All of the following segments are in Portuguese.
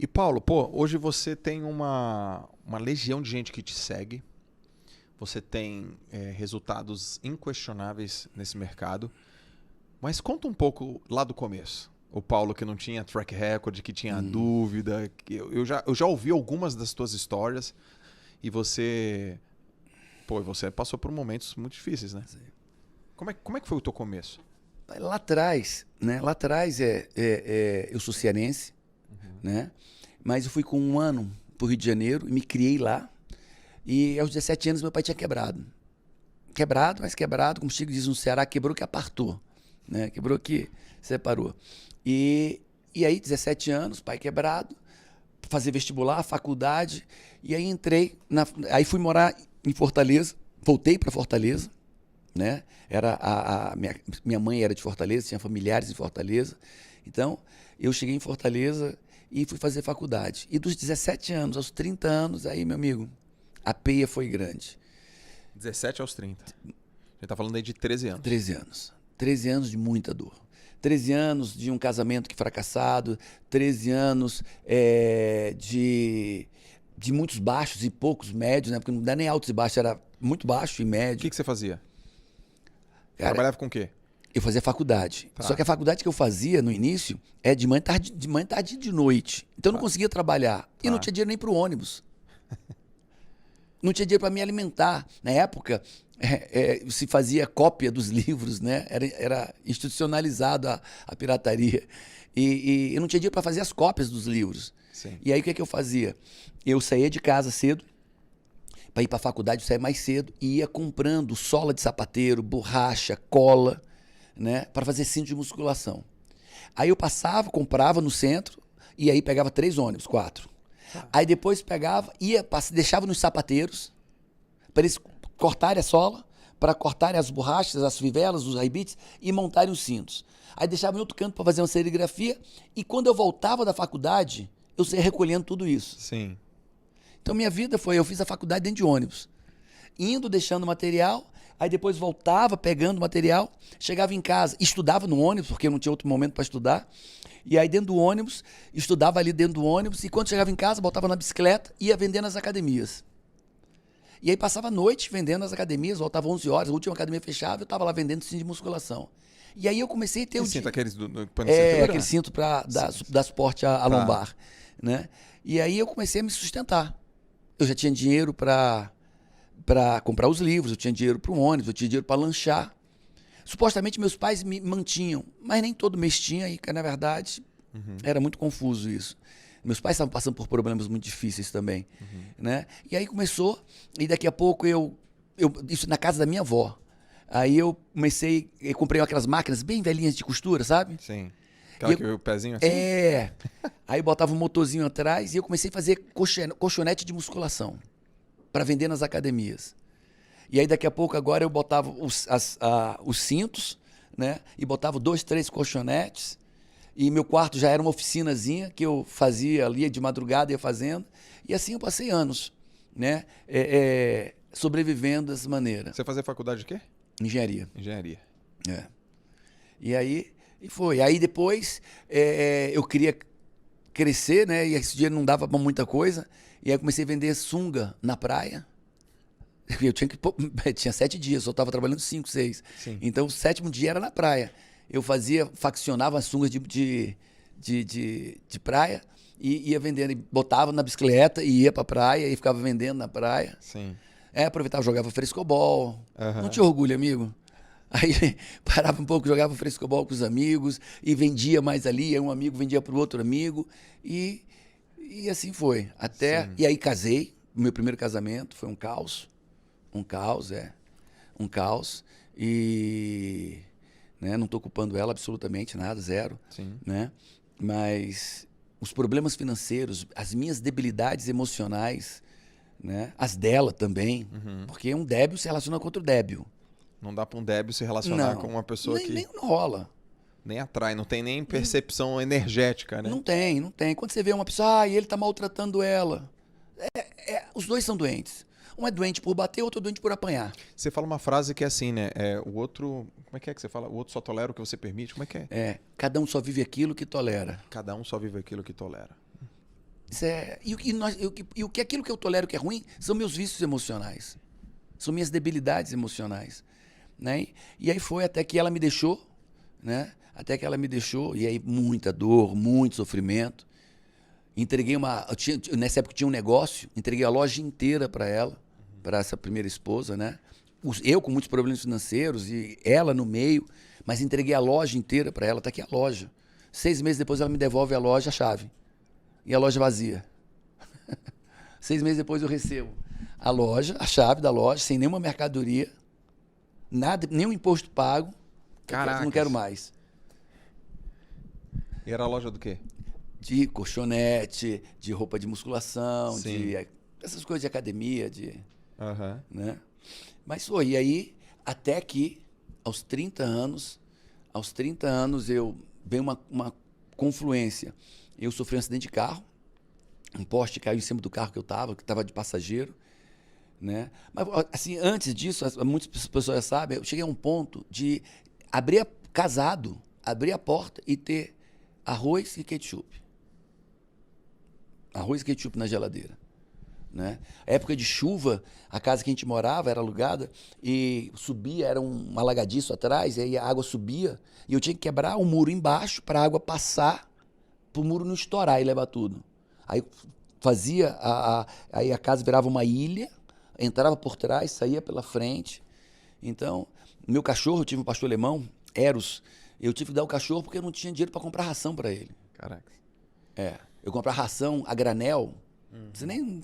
E Paulo, pô, hoje você tem uma legião de gente que te segue, você tem resultados inquestionáveis nesse mercado, mas conta um pouco lá do começo. O Paulo que não tinha track record, que tinha Hum, dúvida. Eu já ouvi algumas das tuas histórias e você passou por momentos muito difíceis, né? Como é que foi o teu começo? Lá atrás, né? Lá atrás eu sou cearense, né? Mas eu fui com 1 ano pro Rio de Janeiro e me criei lá. E aos 17 anos meu pai tinha quebrado. Quebrado, mas quebrado, como o Chico diz no Ceará, quebrou que apartou, né? Quebrou que separou. E, e aí, 17 anos, pai quebrado, fazer vestibular, faculdade, e aí aí fui morar em Fortaleza, voltei para Fortaleza, né? Minha mãe era de Fortaleza, tinha familiares em Fortaleza. Então, eu cheguei em Fortaleza e fui fazer faculdade. E dos 17 anos aos 30 anos, aí, meu amigo, a peia foi grande. 17 aos 30. Você tá falando aí de 13 anos. 13 anos. 13 anos de muita dor. 13 anos de um casamento que fracassado, 13 anos de muitos baixos e poucos médios, né? Porque não dá nem altos e baixos, era muito baixo e O que médio. que você fazia? Cara, Trabalhava com o quê? eu fazia faculdade. Só que Tá, a faculdade que eu fazia no início é de manhã, tarde e de noite. Então eu não tá, conseguia trabalhar. E não tá. tinha dinheiro nem para o ônibus. Não tinha dinheiro para me alimentar. Na época, se fazia cópia dos livros, né? Era institucionalizado a pirataria. E eu não tinha dinheiro para fazer as cópias dos livros. Sim. E aí o que eu fazia? Eu saía de casa cedo, para ir para a faculdade, eu saía mais cedo e ia comprando sola de sapateiro, borracha, cola, né? Para fazer cinto de musculação. Aí eu passava, comprava no centro, e aí pegava 3 ônibus, 4. Tá. Aí depois pegava, deixava nos sapateiros, para eles cortarem a sola, para cortarem as borrachas, as fivelas, os arrebites e montarem os cintos. Aí deixava em outro canto para fazer uma serigrafia, e quando eu voltava da faculdade, eu saía recolhendo tudo isso. Sim. Então minha vida foi, eu fiz a faculdade dentro de ônibus, indo, deixando material, aí depois voltava pegando material, chegava em casa, estudava no ônibus, porque eu não tinha outro momento para estudar, e aí dentro do ônibus, estudava ali dentro do ônibus, e quando chegava em casa, voltava na bicicleta e ia vender nas academias. E aí passava a noite vendendo nas academias, voltava 11 horas, a última academia fechava, eu estava lá vendendo cinto de musculação. E aí eu comecei a ter Que o cinto? dia. Aqueles do põe na cintura? Aquele cinto para Sim. dar suporte à Tá. lombar, né? E aí eu comecei a me sustentar. Eu já tinha dinheiro para comprar os livros, eu tinha dinheiro para o ônibus, eu tinha dinheiro para lanchar. Supostamente meus pais me mantinham, mas nem todo mês tinha, e na verdade era muito confuso isso. Meus pais estavam passando por problemas muito difíceis também, né? E aí começou, e daqui a pouco isso na casa da minha avó. Aí eu comprei aquelas máquinas bem velhinhas de costura, sabe? Sim. E Aquela que o pezinho assim? Aí botava um motorzinho atrás e eu comecei a fazer colchonete de musculação para vender nas academias. E aí daqui a pouco agora eu botava os cintos, né? E botava 2, 3 colchonetes. E meu quarto já era uma oficinazinha que eu fazia ali de madrugada, ia fazendo. E assim eu passei anos, né? Sobrevivendo dessa maneira. Você fazia faculdade de quê? Engenharia. Engenharia. É. E aí, e foi. Aí depois eu queria crescer, né? E esse dinheiro não dava pra muita coisa. E aí eu comecei a vender sunga na praia. Eu tinha 7 dias, só estava trabalhando 5, 6. Sim. Então o 7º dia era na praia. Eu faccionava as sungas de praia e ia vendendo. E botava na bicicleta e ia pra praia e ficava vendendo na praia. Sim. Aproveitava, jogava frescobol. Não Aham. tinha orgulho, amigo. Aí parava um pouco, jogava frescobol com os amigos e vendia mais ali. Aí um amigo vendia para o outro amigo e assim foi. Sim. E aí casei. O meu primeiro casamento foi um caos. Um caos. E né, não estou culpando ela absolutamente nada, zero. Sim. Né? Mas os problemas financeiros, as minhas debilidades emocionais, né, as dela também, porque um débil se relaciona com outro débil. Não dá pra um débil se relacionar com Não, uma pessoa que nem não rola. nem atrai, não tem nem percepção energética, né? Não tem. Quando você vê uma pessoa, e ele tá maltratando ela. Os dois são doentes. Um é doente por bater, outro é doente por apanhar. Você fala uma frase que é assim, né? O outro. Como é que você fala? O outro só tolera o que você permite? Como é que é? Cada um só vive aquilo que tolera. Cada um só vive aquilo que tolera. Aquilo que eu tolero que é ruim são meus vícios emocionais. São minhas debilidades emocionais. Né? E aí foi até que ela me deixou, né? Até que ela me deixou, e aí muita dor, muito sofrimento. Entreguei nessa época tinha um negócio, entreguei a loja inteira para ela, para essa primeira esposa, né? Eu com muitos problemas financeiros e ela no meio, mas entreguei a loja inteira para ela, tá aqui a loja. 6 meses depois ela me devolve a loja, a chave. E a loja vazia. 6 meses depois eu recebo a loja, a chave da loja, sem nenhuma mercadoria, nada, nenhum imposto pago. Caraca. Não quero mais. E era a loja do quê? De colchonete, de roupa de musculação, Sim. de essas coisas de academia, Uhum. né? Mas foi, e aí, até que, aos 30 anos eu veio uma confluência. Eu sofri um acidente de carro, um poste caiu em cima do carro que eu estava de passageiro, né? Mas, assim, antes disso, muitas pessoas já sabem, eu cheguei a um ponto de casado, abrir a porta e ter arroz e ketchup. Arroz e ketchup na geladeira. Né? Época de chuva, a casa que a gente morava era alugada e subia, era um alagadiço atrás, e aí a água subia e eu tinha que quebrar o muro embaixo para a água passar, para o muro não estourar e levar tudo. Aí fazia, aí a casa virava uma ilha, entrava por trás, saía pela frente. Então, meu cachorro, eu tive um pastor alemão, Eros, eu tive que dar o cachorro porque eu não tinha dinheiro para comprar ração para ele. Caraca. Eu comprava ração a granel, você nem...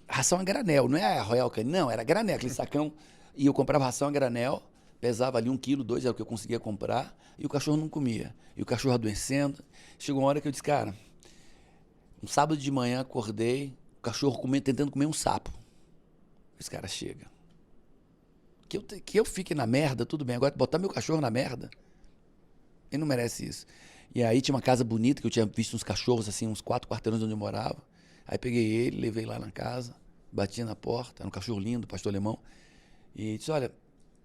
ração a granel, não é a Royal Canin, não, era granel, aquele sacão. E eu comprava ração a granel, pesava ali 1 quilo, 2 era o que eu conseguia comprar, e o cachorro não comia. E o cachorro adoecendo. Chegou uma hora que eu disse, cara, um sábado de manhã acordei, o cachorro tentando comer um sapo. Esse cara chega. Que eu fique na merda, tudo bem. Agora, botar meu cachorro na merda, ele não merece isso. E aí tinha uma casa bonita, que eu tinha visto uns cachorros, assim, uns 4 quarteirões onde eu morava. Aí peguei ele, levei lá na casa, bati na porta, era um cachorro lindo, pastor alemão, e disse, olha,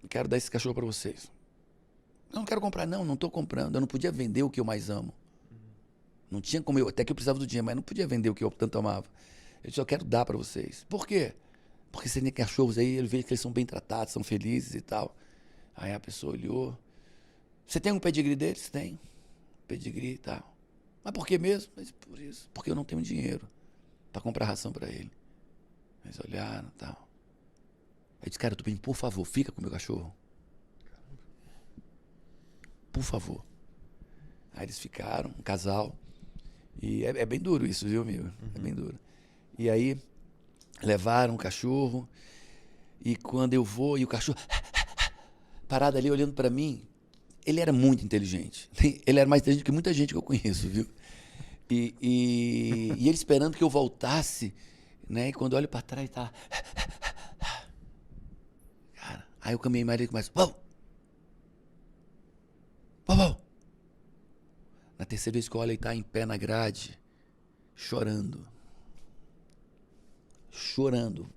quero dar esse cachorro para vocês. Eu não quero comprar, não estou comprando. Eu não podia vender o que eu mais amo. Não tinha como até que eu precisava do dinheiro, mas não podia vender o que eu tanto amava. Eu disse, eu quero dar para vocês. Por quê? Porque você tem cachorros aí, ele vê que eles são bem tratados, são felizes e tal. Aí a pessoa olhou. Você tem um pedigree deles? Tem. Pedigree e tal. Mas por que mesmo? Mas por isso. Porque eu não tenho dinheiro para comprar ração para ele. Eles olharam e tal. Aí disse, cara, eu tô pedindo, por favor, fica com o meu cachorro. Por favor. Aí eles ficaram, um casal. E é bem duro isso, viu, amigo? É bem duro. E aí, levaram o cachorro. E quando eu vou, e o cachorro parado ali olhando para mim, ele era muito inteligente. Ele era mais inteligente que muita gente que eu conheço, viu? E ele esperando que eu voltasse, né? E quando eu olho para trás, tá... Cara, aí eu caminhei mais e começo... Vamos! Vamos! Na terceira vez que eu olho, ele tá em pé na grade, chorando. Chorando.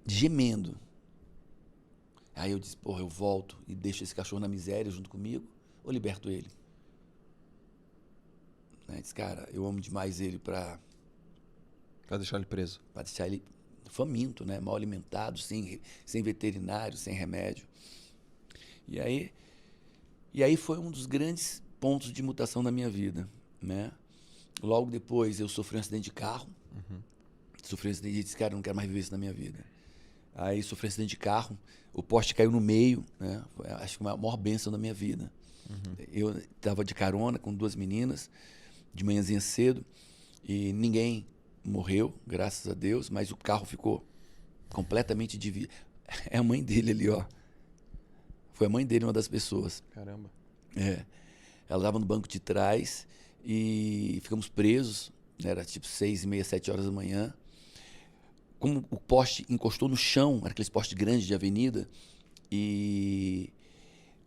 Gemendo. Aí eu disse, porra, eu volto e deixo esse cachorro na miséria junto comigo ou liberto ele? Aí disse, cara, eu amo demais ele pra deixar ele preso. Pra deixar ele faminto, né? Mal alimentado, sem veterinário, sem remédio. E aí foi um dos grandes pontos de mutação da minha vida, né? Logo depois eu sofri um acidente de carro. Sofri um acidente e disse, cara, eu não quero mais viver isso na minha vida. Aí sofri um acidente de carro, o poste caiu no meio, né? Foi, acho que a maior bênção da minha vida. Eu estava de carona com 2 meninas, de manhãzinha cedo, e ninguém morreu, graças a Deus, mas o carro ficou completamente dividido. É a mãe dele ali, ó. Foi a mãe dele, uma das pessoas. Caramba. Ela estava no banco de trás e ficamos presos. Era tipo 6h30, 7 horas da manhã. Como o poste encostou no chão, era aqueles postes grandes de avenida, e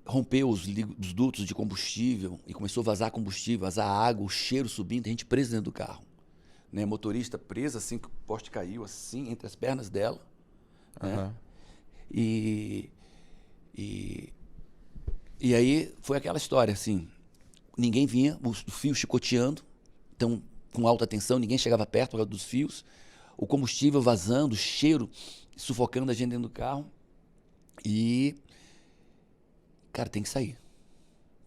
rompeu os dutos de combustível e começou a vazar combustível, vazar água, o cheiro subindo, a gente preso dentro do carro. Né? Motorista preso, assim, que o poste caiu, assim, entre as pernas dela. Né? E aí foi aquela história, assim, ninguém vinha, o fio chicoteando, então com alta tensão, ninguém chegava perto por causa dos fios, o combustível vazando, o cheiro sufocando a gente dentro do carro. E, cara, tem que sair.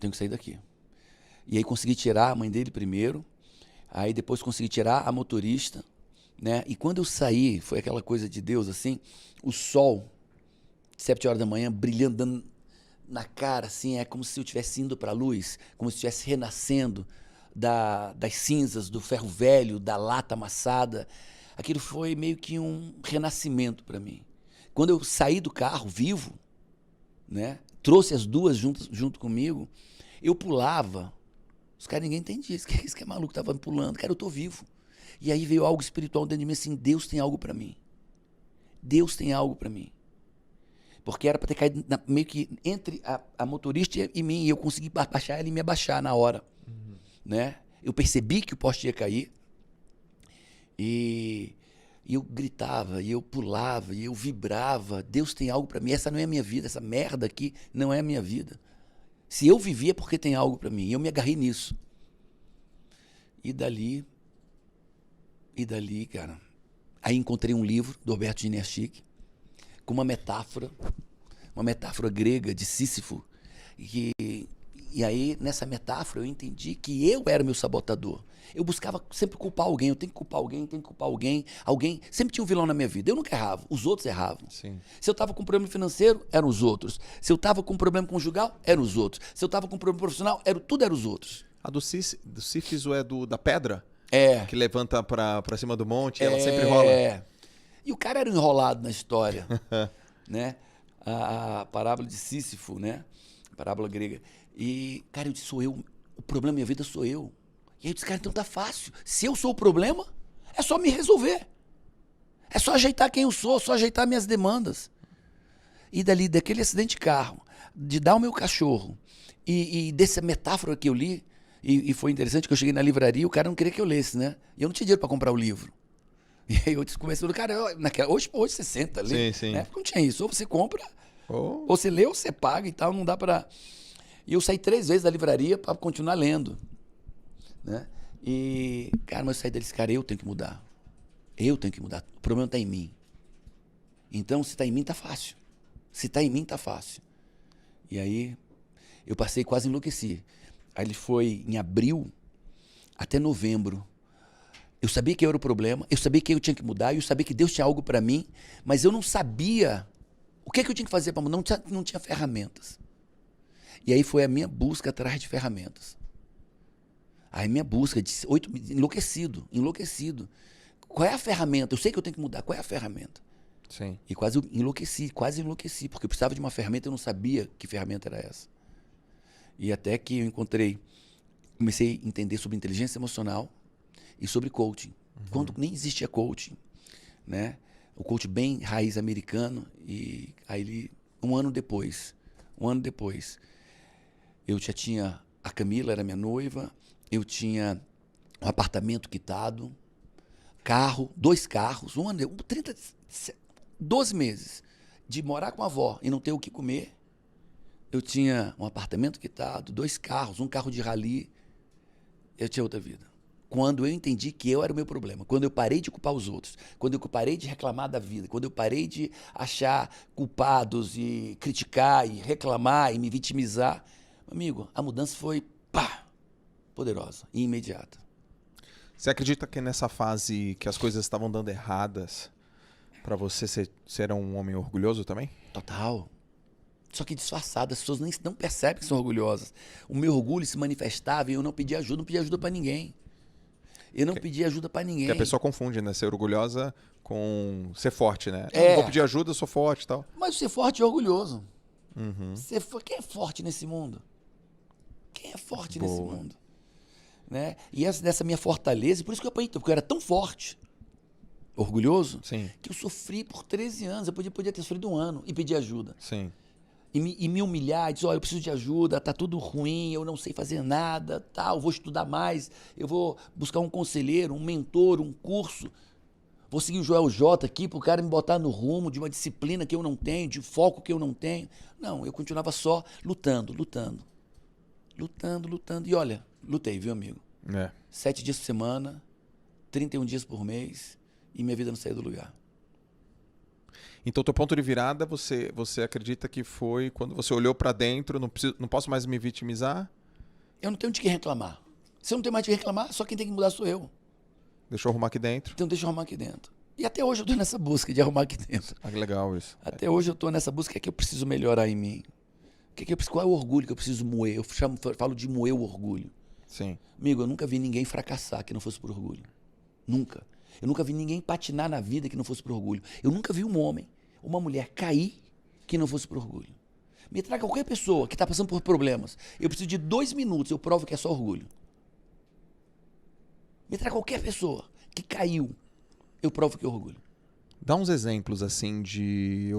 Tenho que sair daqui. E aí consegui tirar a mãe dele primeiro, aí depois consegui tirar a motorista, né? E quando eu saí, foi aquela coisa de Deus, assim, o sol, 7 horas da manhã, brilhando, dando na cara, assim, é como se eu estivesse indo para a luz, como se estivesse renascendo das cinzas, do ferro velho, da lata amassada. Aquilo foi meio que um renascimento para mim. Quando eu saí do carro, vivo, né? Trouxe as duas junto comigo, eu pulava. Os caras, ninguém entendia. Esse que é maluco, tava pulando. Cara, eu tô vivo. E aí veio algo espiritual dentro de mim, assim, Deus tem algo para mim. Deus tem algo para mim. Porque era para ter caído meio que entre a motorista e mim, e eu consegui abaixar ela e me abaixar na hora. Né? Eu percebi que o poste ia cair, e eu gritava, e eu pulava, e eu vibrava. Deus tem algo para mim. Essa não é a minha vida, essa merda aqui não é a minha vida. Se eu vivi é porque tem algo para mim. E eu me agarrei nisso. E dali, cara, aí encontrei um livro do Roberto Giniaschik com uma metáfora grega de Sísifo. E aí, nessa metáfora, eu entendi que eu era meu sabotador. Eu buscava sempre culpar alguém, eu tenho que culpar alguém, alguém. Sempre tinha um vilão na minha vida. Eu nunca errava, os outros erravam. Sim. Se eu estava com um problema financeiro, eram os outros. Se eu estava com um problema conjugal, eram os outros. Se eu estava com um problema profissional, tudo eram os outros. A do Sífiso é da pedra? É. Que levanta pra cima do monte e ela sempre rola. É. E o cara era enrolado na história. Né? A parábola de Sísifo, né? A parábola grega. E, cara, eu disse, sou eu. O problema da minha vida sou eu. E aí eu disse, cara, então tá fácil. Se eu sou o problema, é só me resolver. É só ajeitar quem eu sou, só ajeitar minhas demandas. E daquele acidente de carro, de dar o meu cachorro, e dessa metáfora que eu li, e foi interessante que eu cheguei na livraria, o cara não queria que eu lesse, né? E eu não tinha dinheiro para comprar o livro. E aí eu comecei, cara, hoje você senta ali. Sim. Né? Não tinha isso. Ou você compra, ou você lê, ou você paga e tal, não dá para... E eu saí 3 vezes da livraria para continuar lendo. Né? E, cara, mas eu saí deles, cara, eu tenho que mudar. Eu tenho que mudar. O problema está em mim. Então, se está em mim, tá fácil. Se está em mim, tá fácil. E aí, eu passei, quase enlouqueci. Aí ele foi em abril até novembro. Eu sabia que eu era o problema, eu sabia que eu tinha que mudar, eu sabia que Deus tinha algo para mim, mas eu não sabia o que eu tinha que fazer para mudar, não tinha ferramentas. E aí foi a minha busca atrás de ferramentas. Aí minha busca de enlouquecido. Qual é a ferramenta? Eu sei que eu tenho que mudar, qual é a ferramenta? Sim. E quase enlouqueci, porque eu precisava de uma ferramenta, eu não sabia que ferramenta era essa. E até que eu comecei a entender sobre inteligência emocional e sobre coaching. Quando nem existia coaching, né? O coaching bem raiz americano. E aí, um ano depois, eu já tinha... A Camila era minha noiva, eu tinha um apartamento quitado, carro, 2 carros, 12 meses de morar com a avó e não ter o que comer. Eu tinha um apartamento quitado, 2 carros, um carro de rally. Eu tinha outra vida. Quando eu entendi que eu era o meu problema, quando eu parei de culpar os outros, quando eu parei de reclamar da vida, quando eu parei de achar culpados e criticar e reclamar e me vitimizar, amigo, a mudança foi poderosa e imediata. Você acredita que nessa fase que as coisas estavam dando erradas, pra você ser um homem orgulhoso também? Total. Só que disfarçado, as pessoas não percebem que são orgulhosas. O meu orgulho se manifestava e eu não pedia ajuda para ninguém. Eu não pedi ajuda pra ninguém. Porque a pessoa confunde, né? Ser orgulhosa com ser forte, né? É. Não vou pedir ajuda, eu sou forte e tal. Mas ser forte é orgulhoso. Uhum. Quem é forte nesse mundo? Quem é forte Boa. nesse mundo? Né? E dessa minha fortaleza, por isso que eu apanhei, porque eu era tão forte, orgulhoso, Sim. que eu sofri por 13 anos. Eu podia ter sofrido 1 ano e pedir ajuda. Sim. E me humilhar, dizer, eu preciso de ajuda, tá tudo ruim, eu não sei fazer nada, eu vou estudar mais, eu vou buscar um conselheiro, um mentor, um curso, vou seguir o Joel J aqui para o cara me botar no rumo de uma disciplina que eu não tenho, de foco que eu não tenho. Não, eu continuava só lutando. E olha, lutei, viu, amigo? 7 dias por semana, 31 dias por mês e minha vida não saía do lugar. Então, teu ponto de virada, você acredita que foi quando você olhou pra dentro, não posso mais me vitimizar? Eu não tenho de que reclamar. Se eu não tenho mais de que reclamar, só quem tem que mudar sou eu. Deixa eu arrumar aqui dentro. Então deixa eu arrumar aqui dentro. E até hoje eu tô nessa busca de arrumar aqui dentro. Ah, que legal isso. Até hoje eu tô nessa busca. O que é que eu preciso melhorar em mim? Qual é o orgulho que eu preciso moer? Eu falo de moer o orgulho. Sim. Amigo, eu nunca vi ninguém fracassar que não fosse por orgulho. Nunca. Eu nunca vi ninguém patinar na vida que não fosse por orgulho. Eu nunca vi um homem, uma mulher cair que não fosse por orgulho. Me traga qualquer pessoa que está passando por problemas. Eu preciso de 2 minutos, eu provo que é só orgulho. Me traga qualquer pessoa que caiu, eu provo que é orgulho. Dá uns exemplos assim de